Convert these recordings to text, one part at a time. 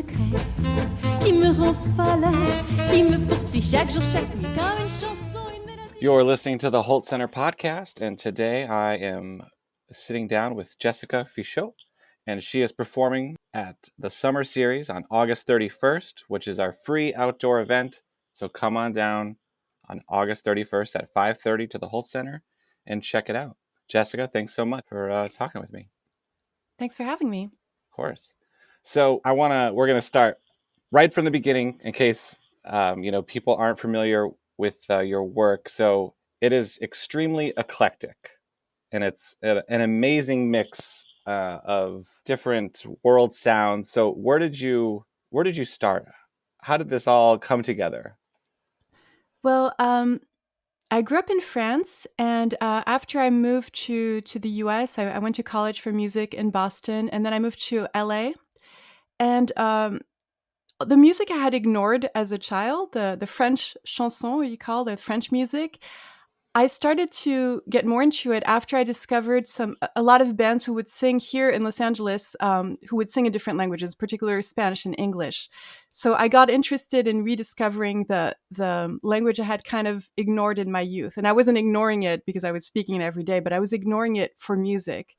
secret qui me rend folle, qui me poursuit chaque jour, chaque nuit, comme une chanson, une mélodie. You're listening to the Hult Center podcast, and today I am sitting down with Jessica Fichot, and she is performing at the Summer Series on August 31st, which is our free outdoor event. So come on down on August 31st at 5:30 to the Hult Center and check it out. Jessica, thanks so much for talking with me. Thanks for having me. Of course. So we're gonna start right from the beginning in case people aren't familiar with your work. So it is extremely eclectic, and it's an amazing mix of different world sounds. So where did you start? How did this all come together? Well, I grew up in France, and after I moved to the US, I went to college for music in Boston, and then I moved to LA. And the music I had ignored as a child, the French chanson, you call the French music, I started to get more into it after I discovered a lot of bands who would sing here in Los Angeles, who would sing in different languages, particularly Spanish and English. So I got interested in rediscovering the language I had kind of ignored in my youth. And I wasn't ignoring it because I was speaking it every day, but I was ignoring it for music.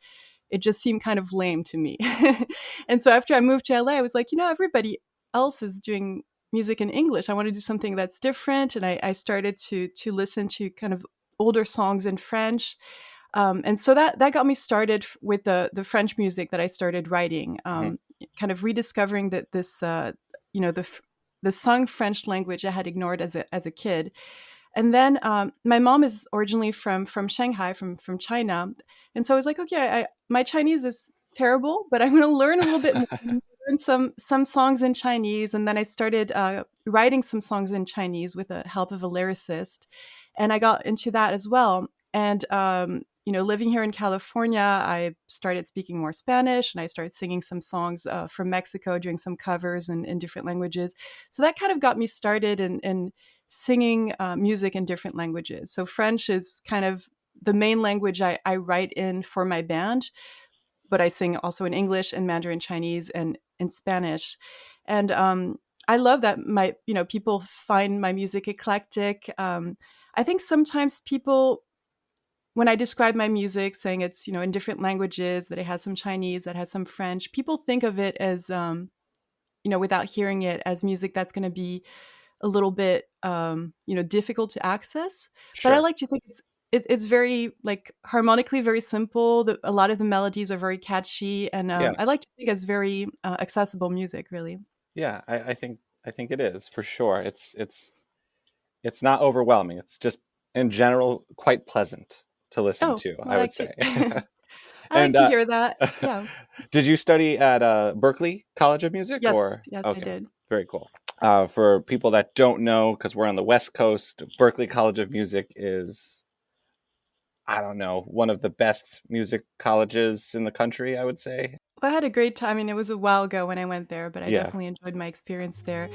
It just seemed kind of lame to me. And so after I moved to LA, I was like, everybody else is doing music in English. I want to do something that's different. And I started to listen to kind of older songs in French. And so that got me started with the French music that I started writing, kind of rediscovering that the sung French language I had ignored as a kid. And then my mom is originally from Shanghai, from China. And so I was like, okay, my Chinese is terrible, but I'm going to learn a little bit more. Learn some songs in Chinese. And then I started writing some songs in Chinese with the help of a lyricist. And I got into that as well. And, living here in California, I started speaking more Spanish, and I started singing some songs from Mexico, doing some covers in different languages. So that kind of got me started in singing music in different languages. So French is kind of the main language I write in for my band, but I sing also in English and Mandarin Chinese and in Spanish. And I love that people find my music eclectic. I think sometimes people, when I describe my music, saying it's, in different languages, that it has some Chinese, that has some French, people think of it as, without hearing it, as music that's going to be a little bit, difficult to access. Sure. But I like to think it's very, like, harmonically very simple. A lot of the melodies are very catchy, and I like to think it's very accessible music, really. Yeah, I think it is, for sure. It's not overwhelming. It's just in general quite pleasant to listen to, I would say. I like to hear that. Yeah. Did you study at Berklee College of Music? Yes, or? yes, Okay. I did. Very cool. For people that don't know, because we're on the West Coast, Berklee College of Music is, I don't know, one of the best music colleges in the country, I would say. Well, I had a great time. I mean, it was a while ago when I went there, but I definitely enjoyed my experience there.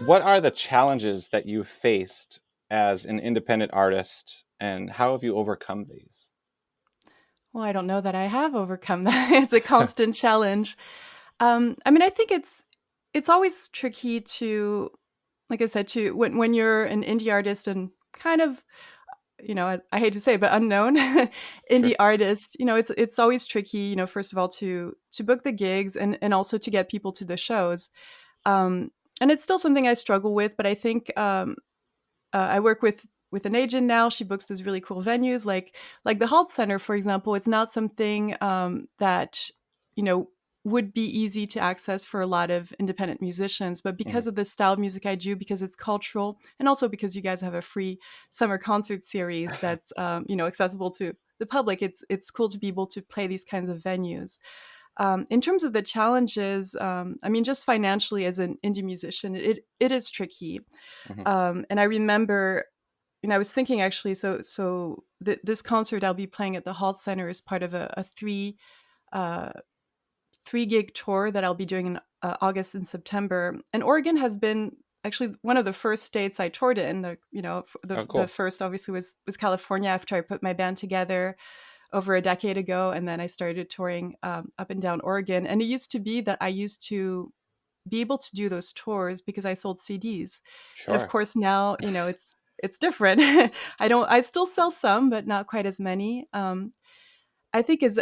What are the challenges that you faced as an independent artist, and how have you overcome these? Well, I don't know that I have overcome that. It's a constant challenge. I think it's always tricky to, like I said, when you're an indie artist and kind of, I hate to say it, but unknown indie artist, it's always tricky, first of all, to book the gigs and also to get people to the shows. And it's still something I struggle with, but I think I work with an agent now. She books these really cool venues, like the Hult Center, for example. It's not something that would be easy to access for a lot of independent musicians, but because of the style of music I do, because it's cultural, and also because you guys have a free summer concert series that's accessible to the public, it's cool to be able to play these kinds of venues. In terms of the challenges, just financially as an indie musician, it is tricky. And I remember, I was thinking actually, this concert I'll be playing at the Hult Center is part of a 3 gig tour that I'll be doing in August and September. And Oregon has been actually one of the first states I toured in. The Oh, the cool. first obviously was California after I put my band together over a decade ago, and then I started touring up and down Oregon. And it used to be that I used to be able to do those tours because I sold CDs. And of Sure. course now, it's different. I still sell some, but not quite as many. I think as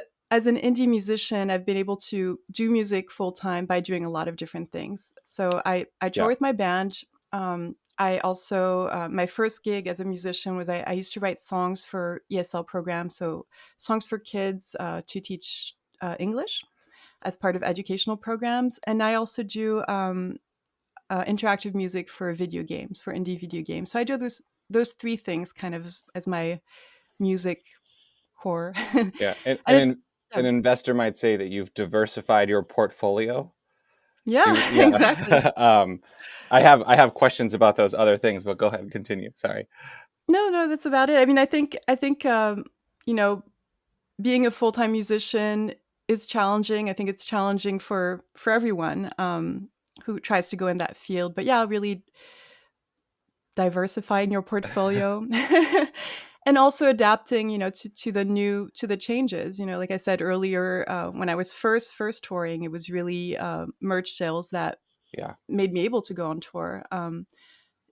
an indie musician, I've been able to do music full time by doing a lot of different things. So I tour Yeah. with my band. I also my first gig as a musician was I used to write songs for ESL programs, so songs for kids to teach English as part of educational programs, and I also do interactive music for video games, for indie video games. So I do those three things kind of as my music core, and Yeah. And, it's yeah, an investor might say that you've diversified your portfolio. yeah, exactly. Yeah. I have questions about those other things, but go ahead and continue. Sorry. No, no, that's about it. I mean, I think you know, being a full time musician is challenging. I think it's challenging for everyone who tries to go in that field. But yeah, really diversifying your portfolio and also adapting, to the changes. Like I said earlier, when I was first touring, it was really merch sales that Yeah. made me able to go on tour.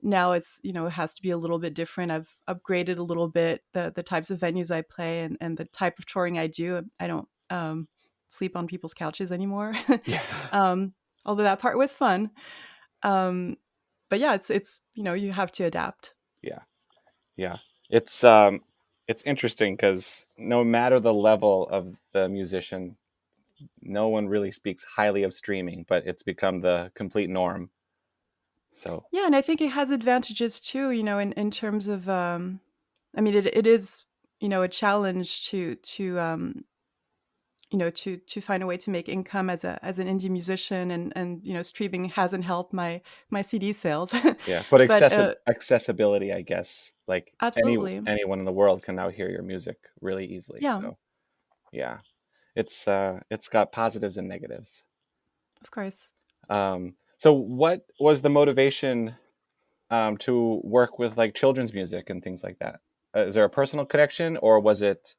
Now it's, it has to be a little bit different. I've upgraded a little bit the types of venues I play, and the type of touring I do. I don't sleep on people's couches anymore. Yeah. um, Although that part was fun. Um, but yeah, it's you have to adapt. Yeah. Yeah. It's interesting because no matter the level of the musician, no one really speaks highly of streaming, but it's become the complete norm. So Yeah, and I think it has advantages too, in terms of I mean it is, a challenge to find a way to make income as an indie musician, and streaming hasn't helped my CD sales. yeah, but But accessibility, I guess, like absolutely. anyone in the world can now hear your music really easily. Yeah, So yeah, it's got positives and negatives. of course. So what was the motivation to work with like children's music and things like that? Is there a personal connection, or was it,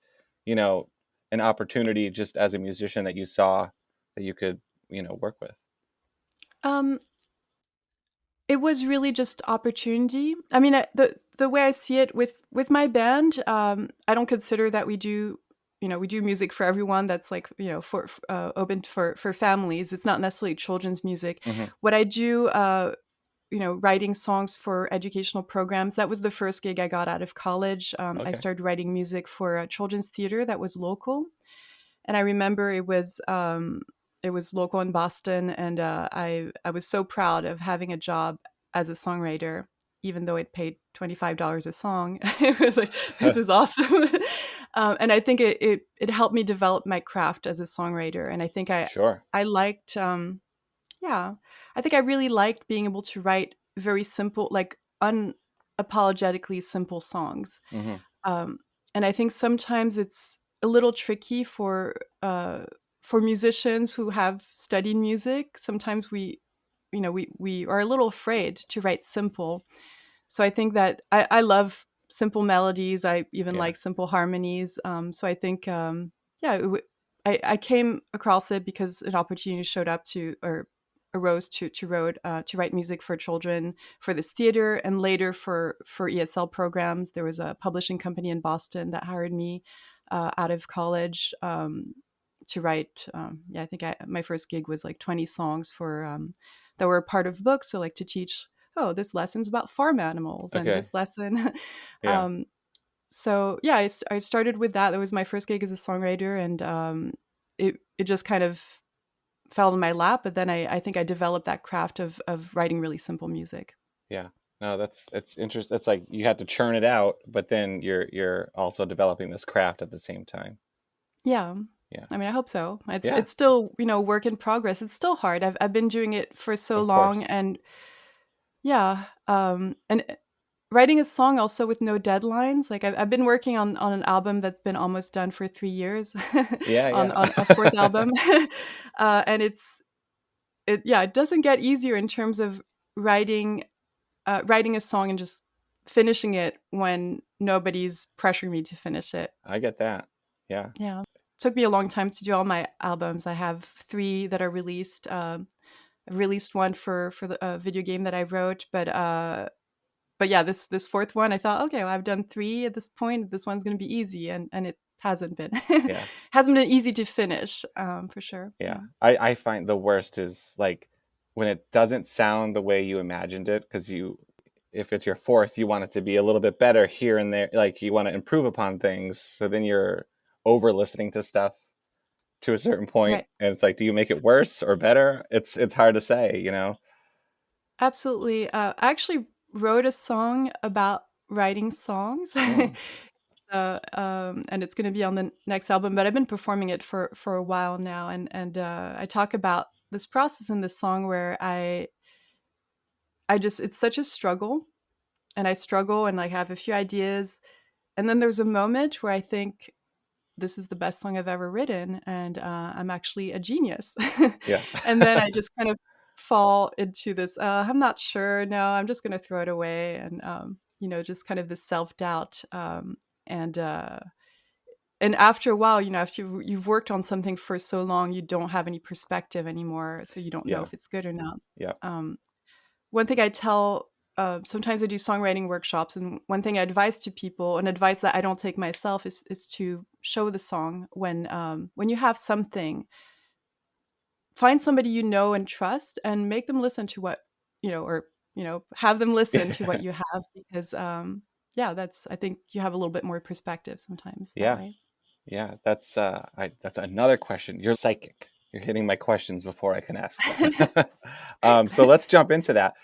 you know, an opportunity just as a musician that you saw that you could, work with? Um it was really just opportunity. I mean, the way I see it with my band, I don't consider that we do music for everyone. That's like, for open for families. It's not necessarily children's music. Hmm. What I do, writing songs for educational programs. That was the first gig I got out of college. I Okay. started writing music for a children's theater that was local, and I remember it was local in Boston, and I was so proud of having a job as a songwriter, even though it paid $25 a song. It was like, this is awesome. And I think it helped me develop my craft as a songwriter, and I think Sure. I liked yeah, I think I really liked being able to write very simple, like unapologetically simple songs. Hmm. Um, and I think sometimes it's a little tricky for musicians who have studied music. Sometimes we are a little afraid to write simple. So I think that I love simple melodies. I even Yeah. like simple harmonies. So I think yeah, I came across it because an opportunity showed up to or arose to write music for children for this theater, and later for ESL programs. There was a publishing company in Boston that hired me out of college to write. Yeah, I think my first gig was like 20 songs for that were part of books. So like to teach, oh, this lesson's about farm animals, and Okay. this lesson. Yeah. um, so yeah, I started with that. That was my first gig as a songwriter, and it just kind of fell in my lap. But then I think I developed that craft of writing really simple music. Yeah. No, it's interesting. It's like you had to churn it out, but then you're also developing this craft at the same time. Yeah. Yeah. I mean, I hope so. Yeah. It's still, work in progress. It's still hard. I've been doing it for so Of long, course. and yeah, and writing a song also with no deadlines. Like I've been working on an album that's been almost done for 3 years, Yeah, yeah. on a fourth album, and it doesn't get easier in terms of writing writing a song and just finishing it when nobody's pressuring me to finish it. I get that. Yeah. Yeah, took me a long time to do all my albums. I have 3 that are released. I've released one for the video game that I wrote, but yeah, this fourth one, I thought, okay, well, I've done 3 at this point. This one's going to be easy, and it hasn't been. Yeah. Hasn't been easy to finish, for sure. Yeah. Yeah. I find the worst is like when it doesn't sound the way you imagined it, because if it's your fourth, you want it to be a little bit better here and there. Like you want to improve upon things. So then you're over listening to stuff to a certain point, Right. and it's like, do you make it worse or better? It's hard to say, you know? Absolutely. I actually wrote a song about writing songs. Mm. And it's going to be on the next album, but I've been performing it for a while now, and I talk about this process in this song where I just, it's such a struggle, and I struggle and like have a few ideas, and then there's a moment where I think this is the best song I've ever written, and I'm actually a genius. Yeah. And then I just kind of fall into this, I'm not sure, no, I'm just going to throw it away, and just kind of this self-doubt, and after a while, after you've worked on something for so long, you don't have any perspective anymore, so you don't know Yeah. if it's good or not. Yeah. One thing I tell, sometimes I do songwriting workshops, and one thing I advise to people, and advice that I don't take myself, is to show the song when you have something. Find somebody you know and trust, and make them listen to what or have them listen to what you have, because yeah, I think you have a little bit more perspective sometimes that Yeah. way. Yeah. That's another question. You're psychic. You're hitting my questions before I can ask them. So let's jump into that.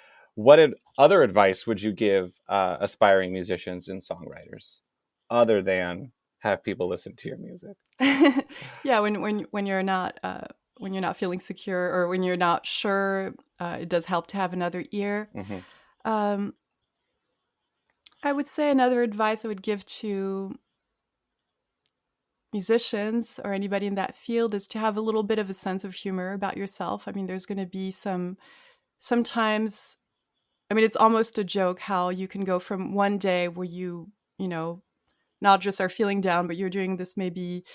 Other advice would you give aspiring musicians and songwriters, other than have people listen to your music? Yeah, when you're not feeling secure, or when you're not sure, it does help to have another ear. Hmm. um, I would say another advice I would give to musicians or anybody in that field is to have a little bit of a sense of humor about yourself. I mean, there's going to be sometimes, I mean, it's almost a joke how you can go from one day where you know, not just are feeling down, but you're doing this maybe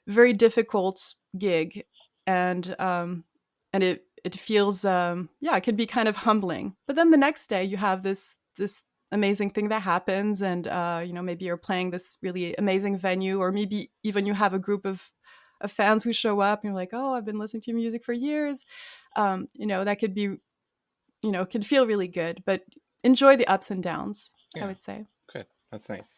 very difficult gig, and it feels, yeah, it could be kind of humbling. But then the next day you have this amazing thing that happens, and maybe you're playing this really amazing venue, or maybe even you have a group of fans who show up, and you're like, oh, I've been listening to your music for years. That could be, could feel really good, but enjoy the ups and downs, I Yeah. would say. Good. That's nice.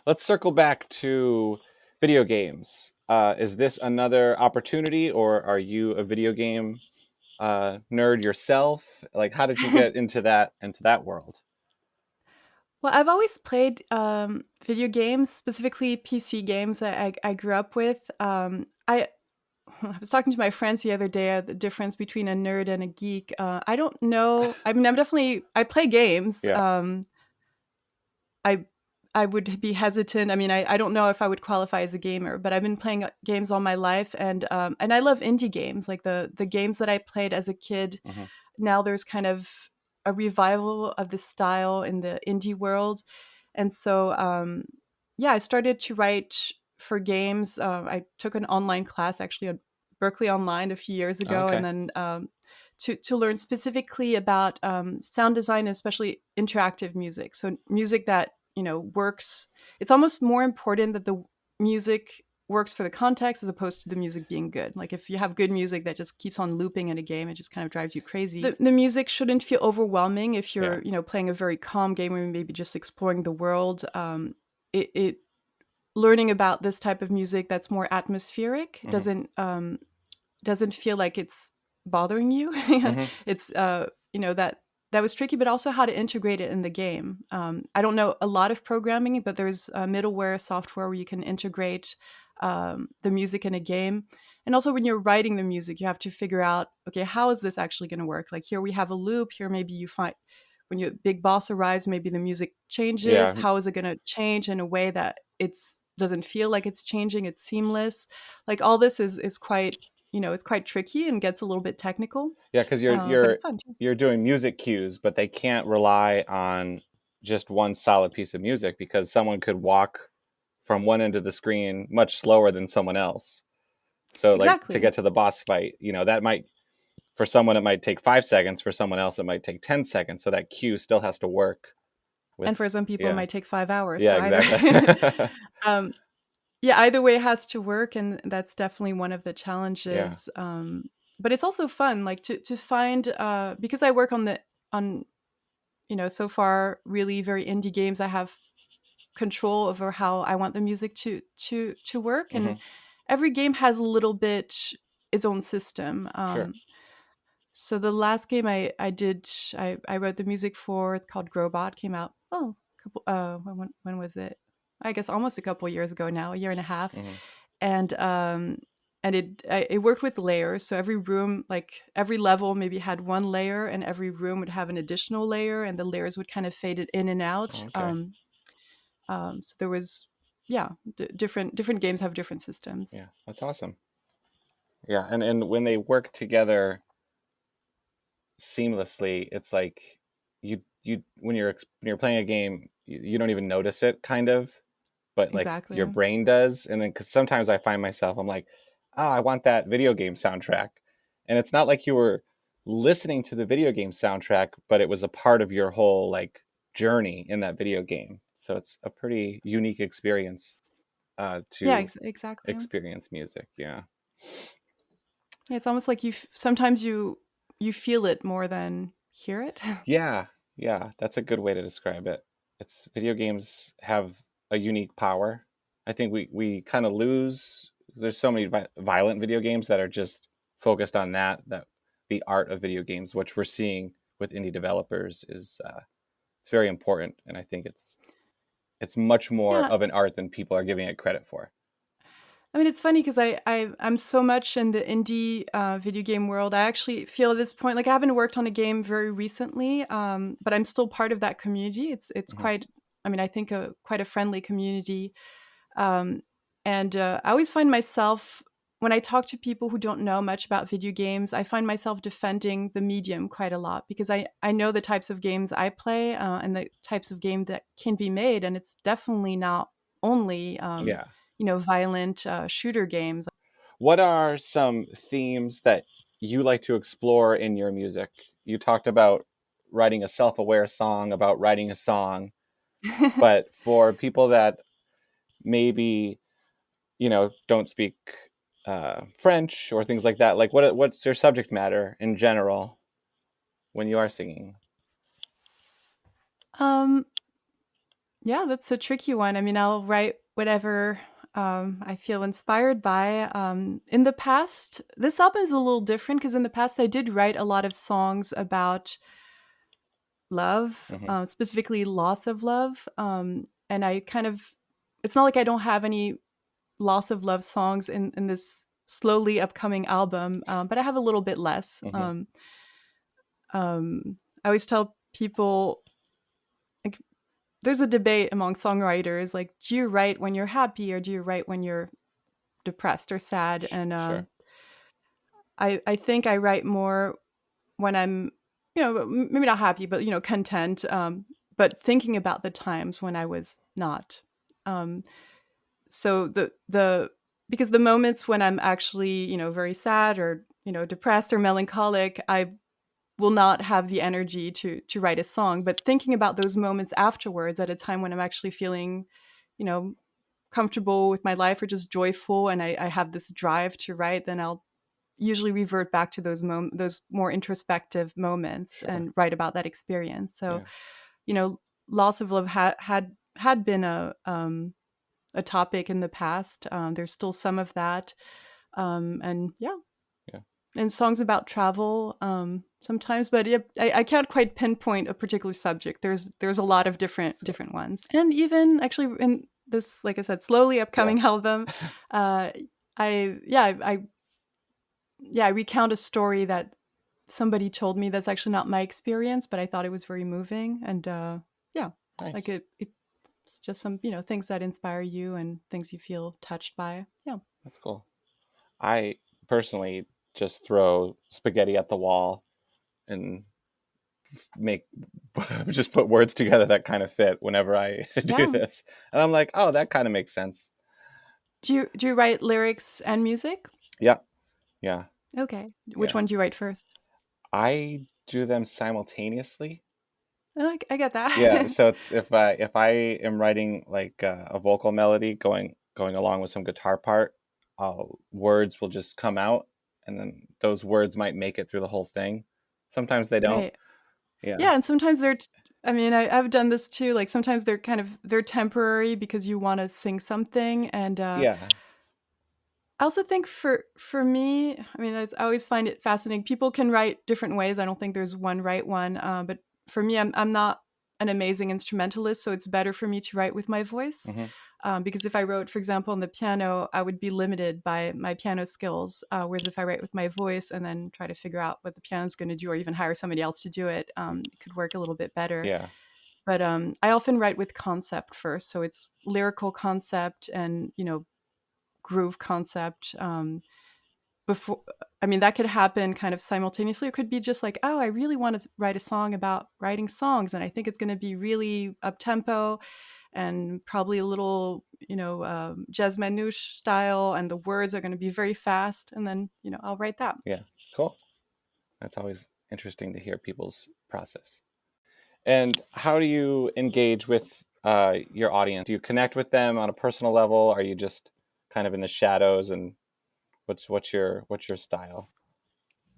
Let's circle back to video games. Is this another opportunity, or are you a video game nerd yourself? Like, how did you get into that world? Well, I've always played video games, specifically PC games I grew up with. I was talking to my friends the other day, the difference between a nerd and a geek. I don't know. I mean, I play games. Yeah. I I would be hesitant. I mean, I don't know if I would qualify as a gamer, but I've been playing games all my life, and I love indie games, like the games that I played as a kid. Hmm. Now there's kind of a revival of the style in the indie world, and so yeah, I started to write for games. I took an online class actually at Berkeley Online a few years ago, Okay. and then to learn specifically about sound design, and especially interactive music. So music that works. It's almost more important that the music works for the context as opposed to the music being good. Like if you have good music that just keeps on looping in a game, it just kind of drives you crazy. The music shouldn't feel overwhelming if you're Yeah. playing a very calm game, or maybe just exploring the world. It learning about this type of music that's more atmospheric Hmm. doesn't feel like it's bothering you. Hmm. It's that was tricky, but also how to integrate it in the game. I don't know a lot of programming, but there's middleware software where you can integrate the music in a game. And also when you're writing the music, you have to figure out, okay, how is this actually going to work? Like here we have a loop. Here maybe when your big boss arrives, maybe the music changes. Yeah, How is it going to change in a way that it's doesn't feel like it's changing? It's seamless. Like all this is quite, it's quite tricky and gets a little bit technical. yeah, because But it's fun too. you're doing music cues, but they can't rely on just one solid piece of music because someone could walk from one end of the screen much slower than someone else. So like to Exactly. get to the boss fight, that might, for someone it might take 5 seconds, for someone else it might take 10 seconds. So that cue still has to work And with, for some people, it yeah, might take 5 hours. yeah, So either, exactly. um, yeah, either way it has to work, and that's definitely one of the Yeah. challenges. But it's also fun, like to find because I work on so far really very indie games. I have control over how I want the music to work, Hmm. and every game has a little bit its own system. Sure. So the last game I did, I wrote the music for. It's called Growbot. Came out couple when was it? I guess almost a couple years ago now, a year and a half, Hmm. and it worked with layers. So every room, like every level, maybe had one layer, and every room would have an additional layer, and the layers would kind of fade it in and out. Oh, okay. So there was, yeah, different games have different systems. Yeah, that's awesome. Yeah, and when they work together seamlessly, it's like you when you're playing a game, you don't even notice it, kind of, but like your Exactly. brain does. And then because sometimes I find myself, I'm like, oh, I want that video game soundtrack, and it's not like you were listening to the video game soundtrack, but it was a part of your whole like journey in that video game. So it's a pretty unique experience Yeah, to exactly. experience music. Yeah. Yeah, it's almost like sometimes you feel it more than hear it. Yeah, yeah, that's a good way to describe it. It's video games have a unique power. I think we kind of lose. There's so many violent video games that are just focused on that the art of video games, which we're seeing with indie developers, is it's very important, and I think it's much more Yeah, of an art than people are giving it credit for. I mean, it's funny because I'm so much in the indie video game world. I actually feel at this point like I haven't worked on a game very recently, but I'm still part of that community. It's Hmm. quite, I mean, I think quite a friendly community, um, and I always find myself when I talk to people who don't know much about video games, I find myself defending the medium quite a lot because I know the types of games I play and the types of game that can be made, and it's definitely not only Yeah. violent shooter games. What are some themes that you like to explore in your music? You talked about writing a self-aware song, about writing a song, but for people that maybe, don't speak French or things like that, like what's your subject matter in general when you are singing? um, yeah, that's a tricky one. I mean, I'll write whatever I feel inspired by. In the past, this album is a little different because in the past I did write a lot of songs about love, Hmm. specifically loss of love. And I kind of, it's not like I don't have any loss of love songs in this slowly upcoming album, but I have a little bit less. Hmm. I always tell people, like, there's a debate among songwriters, like, do you write when you're happy or do you write when you're depressed or sad? And Sure. I think I write more when I'm, maybe not happy, but content. But thinking about the times when I was not. Um, so the because the moments when I'm actually very sad or depressed or melancholic, I will not have the energy to write a song. But thinking about those moments afterwards, at a time when I'm actually feeling, you know, comfortable with my life or just joyful, and I have this drive to write, then I'll usually revert back to those more introspective moments Sure. and write about that experience. So, Yeah. loss of love had been a topic in the past. There's still some of that, and yeah, Yeah. and songs about travel sometimes. But yeah, I can't quite pinpoint a particular subject. There's a lot of So, different ones, and even actually in this, like I said, slowly yeah. upcoming album, uh, I yeah I recount a story that somebody told me that's actually not my experience, but I thought it was very moving. And yeah, like Nice. it's just some, things that inspire you and things you feel touched by. Yeah. That's cool. I personally just throw spaghetti at the wall and make just put words together that kind of fit whenever I do Yeah. this. And I'm like, oh, that kind of makes sense. Do you write lyrics and music? Yeah. Yeah. Okay. Which Yeah. one do you write first? I do them simultaneously. Oh, I get that. Yeah. So it's if I am writing like a vocal melody going along with some guitar part, words will just come out, and then those words might make it through the whole thing. Sometimes they don't. Right. Yeah. Yeah, and sometimes I mean, I've done this too. Like sometimes they're temporary because you want to sing something, and Yeah. I also think for me, I mean, I always find it fascinating. People can write different ways. I don't think there's one right one. But for me, I'm not an amazing instrumentalist, so it's better for me to write with my voice. Hmm. Because if I wrote, for example, on the piano, I would be limited by my piano skills. Whereas if I write with my voice and then try to figure out what the piano's going to do, or even hire somebody else to do it, it could work a little bit better. Yeah. But I often write with concept first, so it's lyrical concept and groove concept. Before, I mean, that could happen kind of simultaneously. It could be just like, oh, I really want to write a song about writing songs, and I think it's going to be really up tempo and probably a little, jazz manouche style, and the words are going to be very fast, and then I'll write that. Yeah. Cool. That's always interesting to hear people's process. And how do you engage with your audience? Do you connect with them on a personal level? Are you just kind of in the shadows? And what's your style?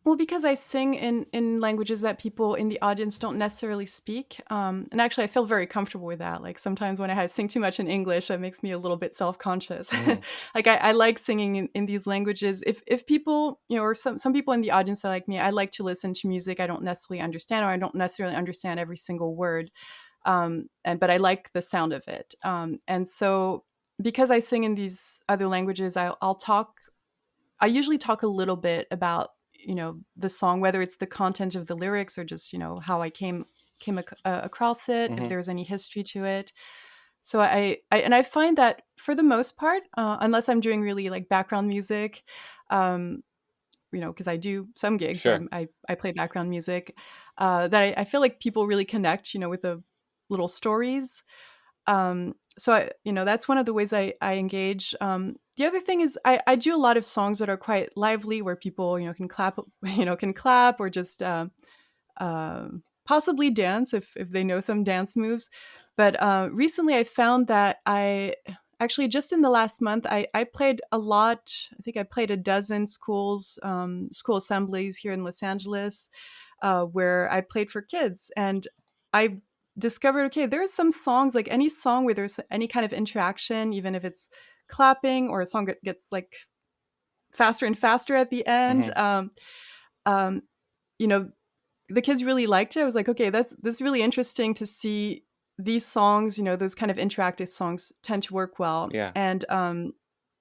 Well, because I sing in languages that people in the audience don't necessarily speak, and actually, I feel very comfortable with that. Like sometimes when I sing too much in English, it makes me a little bit self-conscious. Mm-hmm. Like I like singing in these languages. If people, or some people in the audience are like me, I like to listen to music I don't necessarily understand, or I don't necessarily understand every single word, but I like the sound of it. And so because I sing in these other languages, I'll talk. I usually talk a little bit about the song, whether it's the content of the lyrics or just how I came across it, if Mm-hmm. there's any history to it. So I find that for the most part, unless I'm doing really like background music, because I do some gigs where Sure. I play background music, that I feel like people really connect with the little stories. So that's one of the ways I engage. The other thing is I do a lot of songs that are quite lively, where people can clap, can clap, or just uh, possibly dance if they know some dance moves. But recently I found that I actually, just in the last month, I played a lot. I think I played a dozen school assemblies here in Los Angeles, where I played for kids, and I discovered, okay, there's some songs, like any song where there's any kind of interaction, even if it's clapping or a song that gets like faster and faster at the end. Mm-hmm. Um, the kids really liked it. I was like, okay, this is really interesting to see these songs. Those kind of interactive songs tend to work well. Yeah. And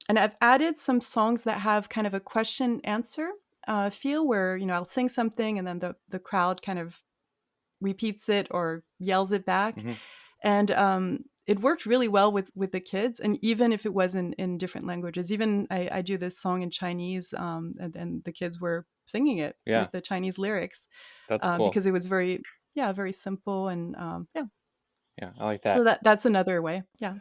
I've added some songs that have kind of a question answer feel, where I'll sing something and then the crowd kind of repeats it or yells it back. Mm-hmm. And it worked really well with the kids. And even if it was in different languages, even I do this song in Chinese, and the kids were singing it Yeah. with the Chinese lyrics. That's cool. Because it was very simple. And Yeah, I like that. so that's another way. Yeah.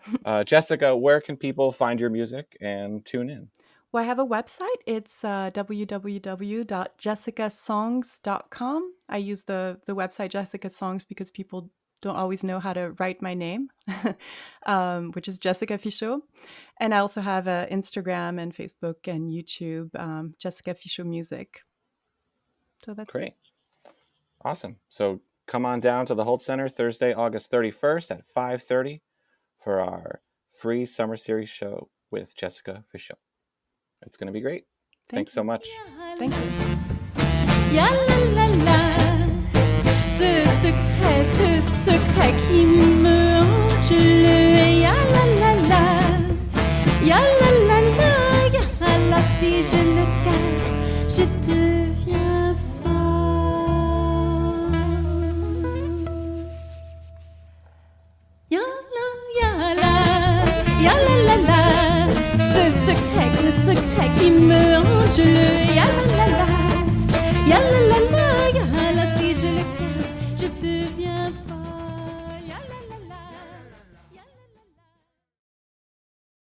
Jessica, where can people find your music and tune in? Well, I have a website. It's www.jessicasongs.com. I use the website Jessica Songs because people don't always know how to write my name, which is Jessica Fichot. And I also have Instagram and Facebook and YouTube, Jessica Fichot Music. So that's Great. Awesome. So come on down to the Hult Center Thursday, August 31st at 5:30 for our free summer series show with Jessica Fichot. It's going to be great. Thanks so much. Thank you. Ya la la la, ce secret qui me hante le ya la la la, ya la la la, ya la, si je le garde, je deviens folle. qui me hange le ya la